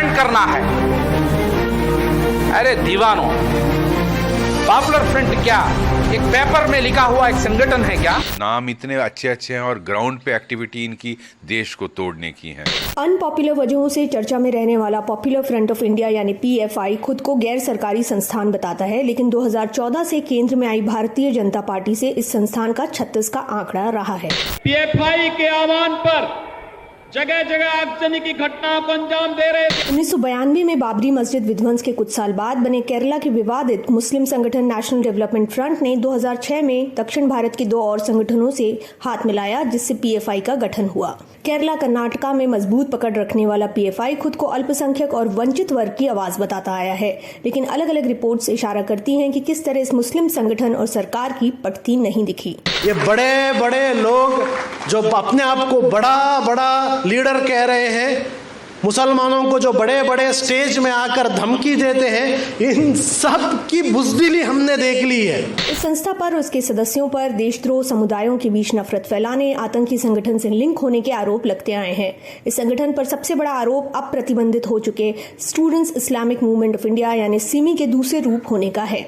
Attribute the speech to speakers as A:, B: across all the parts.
A: Ban करना है। अरे दीवानों, पॉपुलर फ्रंट क्या एक पेपर में लिखा हुआ एक संगठन है क्या?
B: नाम इतने अच्छे अच्छे हैं और ग्राउंड पे एक्टिविटी इनकी देश को तोड़ने की है।
C: अनपॉपुलर वजहों से चर्चा में रहने वाला पॉपुलर फ्रंट ऑफ इंडिया यानी पीएफआई खुद को गैर सरकारी संस्थान बताता है, लेकिन 2014 से केंद्र में आई भारतीय जनता पार्टी से इस संस्थान का 36 का आंकड़ा रहा है।
D: पीएफआई के आह्वान पर जगह जगह आगजनी की घटनाओं को अंजाम दे रहे थे।
C: 1992 में बाबरी मस्जिद विध्वंस के कुछ साल बाद बने केरला के विवादित मुस्लिम संगठन नेशनल डेवलपमेंट फ्रंट ने 2006 में दक्षिण भारत के 2 और संगठनों से हाथ मिलाया, जिससे पीएफआई का गठन हुआ। केरला कर्नाटका में मजबूत पकड़ रखने वाला पीएफआई खुद को अल्पसंख्यक और वंचित वर्ग की आवाज बताता आया है, लेकिन अलग अलग रिपोर्ट्स इशारा करती हैं कि किस तरह इस मुस्लिम संगठन और सरकार की पटती नहीं दिखी।
E: ये बड़े बड़े लोग जो अपने आप को बड़ा बड़ा लीडर कह रहे हैं, मुसलमानों को जो बड़े बड़े स्टेज में आकर धमकी देते हैं, इन सब की बुज़दिली हमने देख ली है।
C: इस संस्था पर और उसके सदस्यों पर देशद्रोह, समुदायों के बीच नफरत फैलाने, आतंकी संगठन से लिंक होने के आरोप लगते आए हैं। इस संगठन पर सबसे बड़ा आरोप अब प्रतिबंधित हो चुके students Islamic movement of India यानी सिमी के दूसरे रूप होने का है।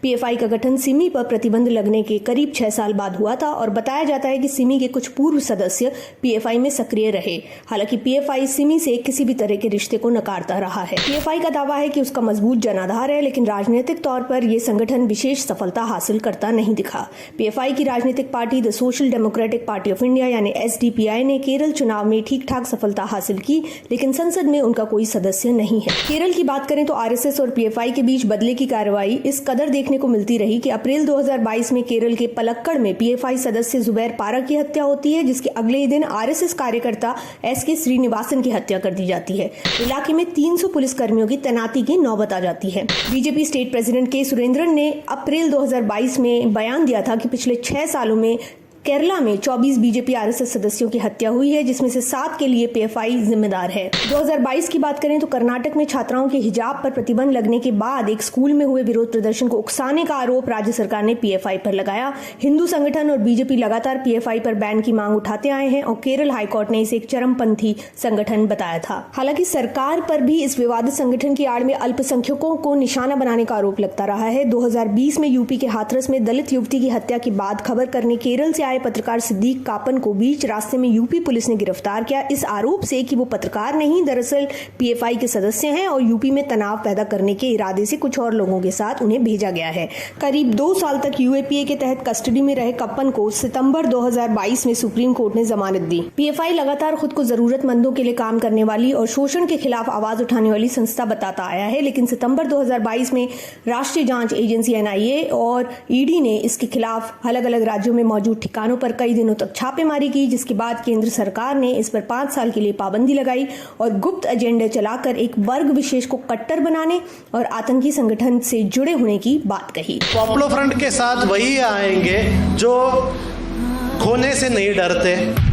C: पीएफआई का गठन सिमी पर प्रतिबंध लगने के करीब 6 साल बाद हुआ था और बताया जाता है कि सिमी के कुछ पूर्व सदस्य पीएफआई में सक्रिय रहे। हालांकि पीएफआई सिमी से किसी भी तरह के रिश्ते को नकारता रहा है। पीएफआई का दावा है कि उसका मजबूत जनाधार है, लेकिन राजनीतिक तौर पर यह संगठन विशेष सफलता हासिल करता नहीं दिखा। पीएफआई की राजनीतिक party the social democratic party of India यानी एसडीपीआई ने केरल चुनाव में ठीक ठाक सफलता हासिल की, लेकिन संसद में उनका कोई सदस्य नहीं है। केरल की बात करें तो आरएसएस और पीएफआई के बीच बदले की कार्रवाई इस कदर देखने को मिलती रही कि अप्रैल 2022 में केरल के पलक्कड़ में पीएफआई सदस्य जुबैर पारक की हत्या होती है, जिसके अगले ही दिन आरएसएस कार्यकर्ता एसके श्रीनिवासन की हत्या कर दी जाती है। इलाके में 300 पुलिस कर्मियों की तैनाती की नौबत आ जाती है। बीजेपी स्टेट प्रेसिडेंट के सुरेंद्रन ने अप्रैल 2022 में बयान दिया था कि पिछले 6 सालों में केरला में 24 बीजेपी आरएसएस सदस्यों की हत्या हुई है, जिसमें से 7 के लिए पीएफआई जिम्मेदार है। 2022 की बात करें तो कर्नाटक में छात्राओं के हिजाब पर प्रतिबंध लगने के बाद एक स्कूल में हुए विरोध प्रदर्शन को उकसाने का आरोप राज्य सरकार ने पीएफआई पर लगाया। हिंदू संगठन और बीजेपी लगातार पीएफआई पर बैन की मांग उठाते आए हैं और केरल हाईकोर्ट ने इसे एक चरमपंथी संगठन बताया था। हालांकि सरकार पर भी इस विवादित संगठन की आड़ में अल्पसंख्यकों को निशाना बनाने का आरोप लगता रहा है। 2020 में यूपी के हाथरस में दलित युवती की हत्या के बाद खबर करने केरल से पत्रकार सिद्दीक कापन को बीच रास्ते में यूपी पुलिस ने गिरफ्तार किया, इस आरोप से कि वो पत्रकार नहीं दरअसल पीएफआई के सदस्य हैं और यूपी में तनाव पैदा करने के इरादे से कुछ और लोगों के साथ उन्हें भेजा गया है। करीब 2 साल तक यूएपीए के तहत कस्टडी में रहे कप्पन को सितंबर 2022 में सुप्रीम कोर्ट ने जमानत दी। पीएफआई लगातार खुद को जरूरतमंदों के लिए काम करने वाली और शोषण के खिलाफ आवाज उठाने वाली संस्था बताता आया है, लेकिन सितंबर 2022 में राष्ट्रीय जांच एजेंसी एनआईए और ईडी ने इसके खिलाफ अलग अलग राज्यों में मौजूद ठिकानों पर कई दिनों तक छापेमारी की, जिसके बाद केंद्र सरकार ने इस पर 5 साल के लिए पाबंदी लगाई और गुप्त एजेंडे चलाकर एक वर्ग विशेष को कट्टर बनाने और आतंकी संगठन से जुड़े होने की बात कही।
E: पॉपुलर फ्रंट के साथ वही आएंगे जो खोने से नहीं डरते।